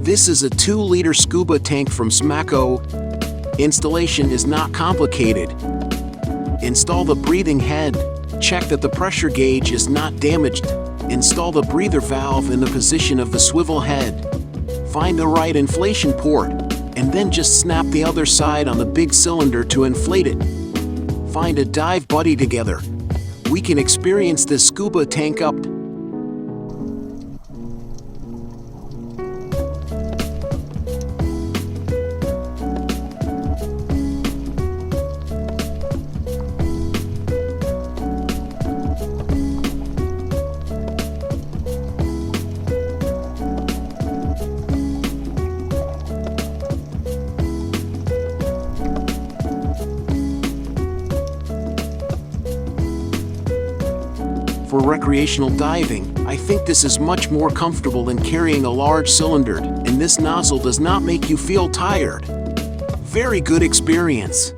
This is a 2-liter scuba tank from SMACO. Installation is not complicated. Install the breathing head. Check that the pressure gauge is not damaged. Install the breather valve in the position of the swivel head. Find the right inflation port, and then just snap the other side on the big cylinder to inflate it. Find a dive buddy together. We can experience this scuba tank up. For recreational diving, I think this is much more comfortable than carrying a large cylinder, and this nozzle does not make you feel tired. Very good experience.